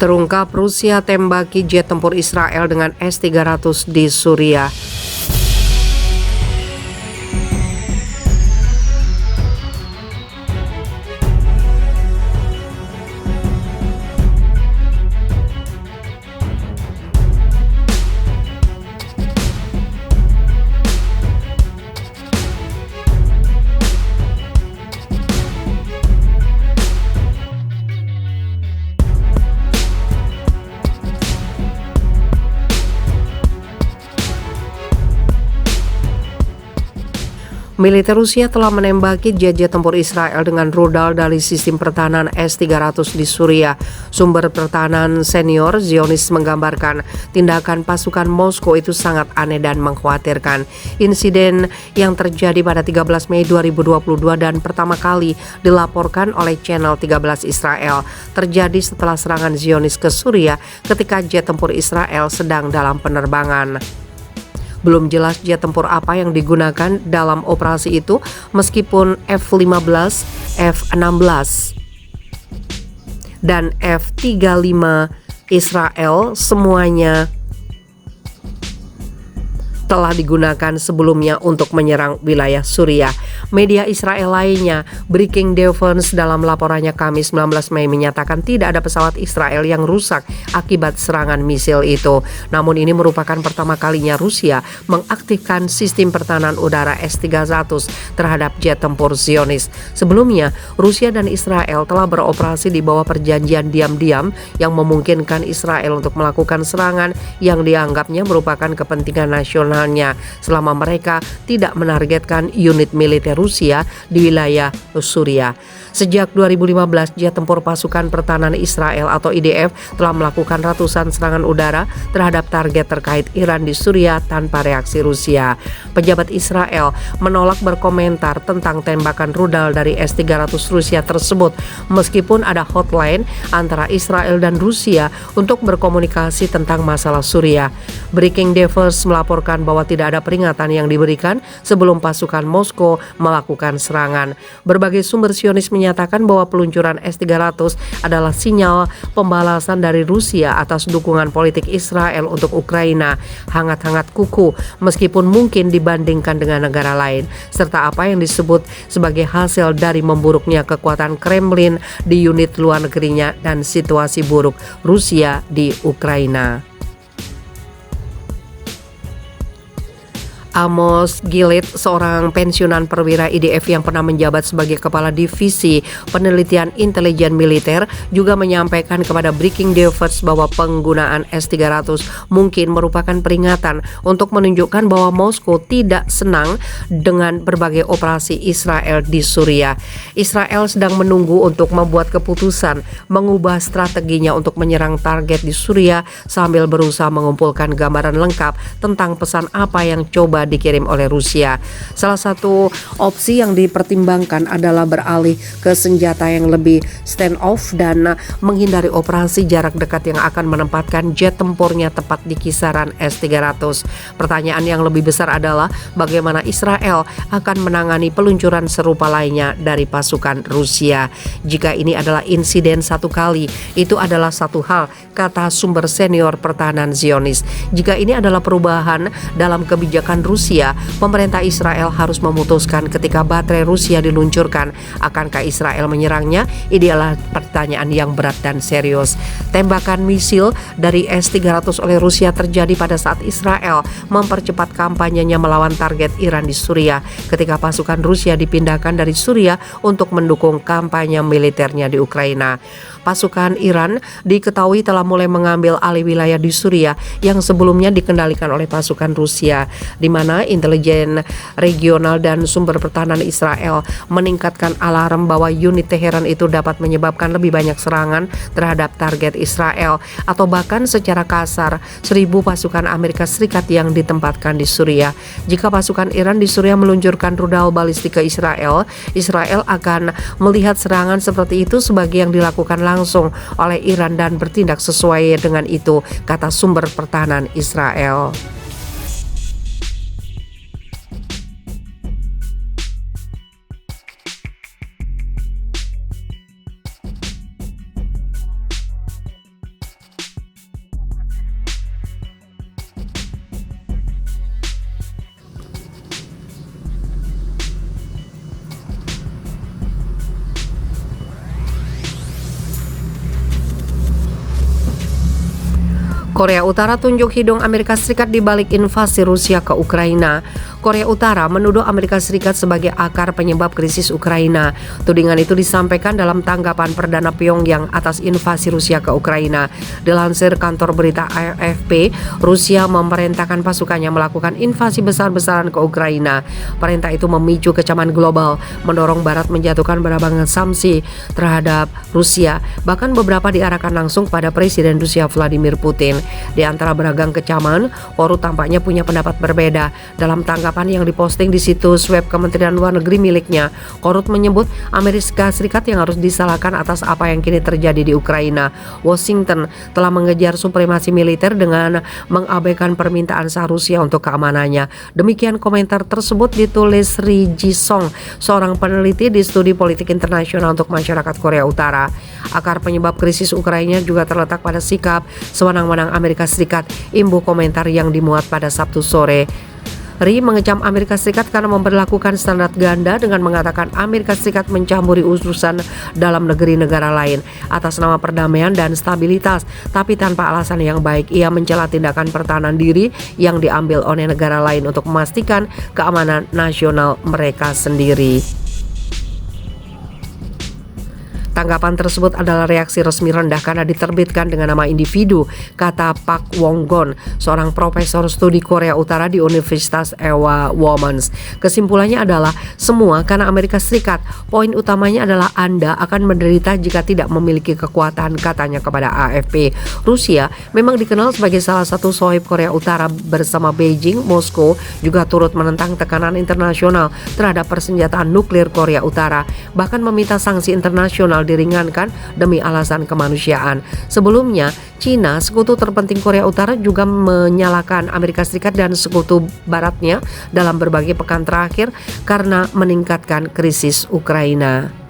Terungkap Rusia tembaki jet tempur Israel dengan S-300 di Suriah. Militer Rusia telah menembaki jet-jet tempur Israel dengan rudal dari sistem pertahanan S-300 di Suriah. Sumber pertahanan senior Zionis menggambarkan tindakan pasukan Moskow itu sangat aneh dan mengkhawatirkan. Insiden yang terjadi pada 13 Mei 2022 dan pertama kali dilaporkan oleh Channel 13 Israel terjadi setelah serangan Zionis ke Suriah ketika jet tempur Israel sedang dalam penerbangan. Belum jelas jet tempur apa yang digunakan dalam operasi itu, meskipun F-15, F-16, dan F-35 Israel semuanya telah digunakan sebelumnya untuk menyerang wilayah Suriah. Media Israel lainnya, Breaking Defense, dalam laporannya Kamis 19 Mei menyatakan tidak ada pesawat Israel yang rusak akibat serangan misil itu. Namun ini merupakan pertama kalinya Rusia mengaktifkan sistem pertahanan udara S-300 terhadap jet tempur Zionis. Sebelumnya, Rusia dan Israel telah beroperasi di bawah perjanjian diam-diam yang memungkinkan Israel untuk melakukan serangan yang dianggapnya merupakan kepentingan nasional selama mereka tidak menargetkan unit militer Rusia di wilayah Suriah. Sejak 2015, jet tempur pasukan pertahanan Israel atau IDF telah melakukan ratusan serangan udara terhadap target terkait Iran di Suriah tanpa reaksi Rusia. Pejabat Israel menolak berkomentar tentang tembakan rudal dari S-300 Rusia tersebut, meskipun ada hotline antara Israel dan Rusia untuk berkomunikasi tentang masalah Suriah. Breaking Defense melaporkan bahwa tidak ada peringatan yang diberikan sebelum pasukan Moskow melakukan serangan. Berbagai sumber Zionis menyatakan bahwa peluncuran S-300 adalah sinyal pembalasan dari Rusia atas dukungan politik Israel untuk Ukraina. Hangat-hangat kuku meskipun mungkin dibandingkan dengan negara lain, serta apa yang disebut sebagai hasil dari memburuknya kekuatan Kremlin di unit luar negerinya dan situasi buruk Rusia di Ukraina. Amos Gilad, seorang pensiunan perwira IDF yang pernah menjabat sebagai kepala divisi penelitian intelijen militer, juga menyampaikan kepada Breaking Defense bahwa penggunaan S-300 mungkin merupakan peringatan untuk menunjukkan bahwa Moskow tidak senang dengan berbagai operasi Israel di Suriah. Israel sedang menunggu untuk membuat keputusan mengubah strateginya untuk menyerang target di Suriah sambil berusaha mengumpulkan gambaran lengkap tentang pesan apa yang coba dikirim oleh Rusia. Salah satu opsi yang dipertimbangkan adalah beralih ke senjata yang lebih stand-off dan menghindari operasi jarak dekat yang akan menempatkan jet tempurnya tepat di kisaran S-300. Pertanyaan yang lebih besar adalah bagaimana Israel akan menangani peluncuran serupa lainnya dari pasukan Rusia. Jika ini adalah insiden satu kali, itu adalah satu hal, kata sumber senior pertahanan Zionis. Jika ini adalah perubahan dalam kebijakan Rusia, pemerintah Israel harus memutuskan ketika baterai Rusia diluncurkan, akankah Israel menyerangnya? Ini adalah pertanyaan yang berat dan serius. Tembakan misil dari S-300 oleh Rusia terjadi pada saat Israel mempercepat kampanyenya melawan target Iran di Suriah, ketika pasukan Rusia dipindahkan dari Suriah untuk mendukung kampanye militernya di Ukraina. Pasukan Iran diketahui telah mulai mengambil alih wilayah di Suriah yang sebelumnya dikendalikan oleh pasukan Rusia, di mana intelijen regional dan sumber pertahanan Israel meningkatkan alarm bahwa unit Teheran itu dapat menyebabkan lebih banyak serangan terhadap target Israel, atau bahkan secara kasar 1.000 pasukan Amerika Serikat yang ditempatkan di Suriah. Jika pasukan Iran di Suriah meluncurkan rudal balistik ke Israel, Israel akan melihat serangan seperti itu sebagai yang dilakukan langsung oleh Iran dan bertindak sesuai dengan itu, kata sumber pertahanan Israel. Korea Utara tunjuk hidung Amerika Serikat di balik invasi Rusia ke Ukraina. Korea Utara menuduh Amerika Serikat sebagai akar penyebab krisis Ukraina. Tudingan itu disampaikan dalam tanggapan Perdana Pyongyang atas invasi Rusia ke Ukraina. Dilansir kantor berita AFP, Rusia memerintahkan pasukannya melakukan invasi besar-besaran ke Ukraina. Perintah itu memicu kecaman global, mendorong Barat menjatuhkan berbagai sanksi terhadap Rusia. Bahkan beberapa diarahkan langsung pada Presiden Rusia Vladimir Putin. Di antara beragam kecaman, Korut tampaknya punya pendapat berbeda. Dalam tanggapan yang diposting di situs web Kementerian Luar Negeri miliknya, Korut menyebut Amerika Serikat yang harus disalahkan atas apa yang kini terjadi di Ukraina. Washington telah mengejar supremasi militer dengan mengabaikan permintaan sah Rusia untuk keamanannya. Demikian komentar tersebut ditulis Ri Ji-song, seorang peneliti di studi politik internasional untuk masyarakat Korea Utara. Akar penyebab krisis Ukraina juga terletak pada sikap sewenang-wenang Amerika Serikat, imbuh komentar yang dimuat pada Sabtu sore. Ri mengecam Amerika Serikat karena memperlakukan standar ganda dengan mengatakan Amerika Serikat mencampuri urusan dalam negeri negara lain atas nama perdamaian dan stabilitas, tapi tanpa alasan yang baik. Ia mencela tindakan pertahanan diri yang diambil oleh negara lain untuk memastikan keamanan nasional mereka sendiri. Tanggapan tersebut adalah reaksi resmi rendah karena diterbitkan dengan nama individu, kata Pak Wong-gon, seorang profesor studi Korea Utara di Universitas Ewha Womans. Kesimpulannya adalah semua karena Amerika Serikat. Poin utamanya adalah Anda akan menderita jika tidak memiliki kekuatan, katanya kepada AFP. Rusia memang dikenal sebagai salah satu sohib Korea Utara bersama Beijing. Moskow juga turut menentang tekanan internasional terhadap persenjataan nuklir Korea Utara, bahkan meminta sanksi internasional diringankan demi alasan kemanusiaan. Sebelumnya, Cina, sekutu terpenting Korea Utara, juga menyalahkan Amerika Serikat dan sekutu baratnya dalam berbagai pekan terakhir karena meningkatkan krisis Ukraina.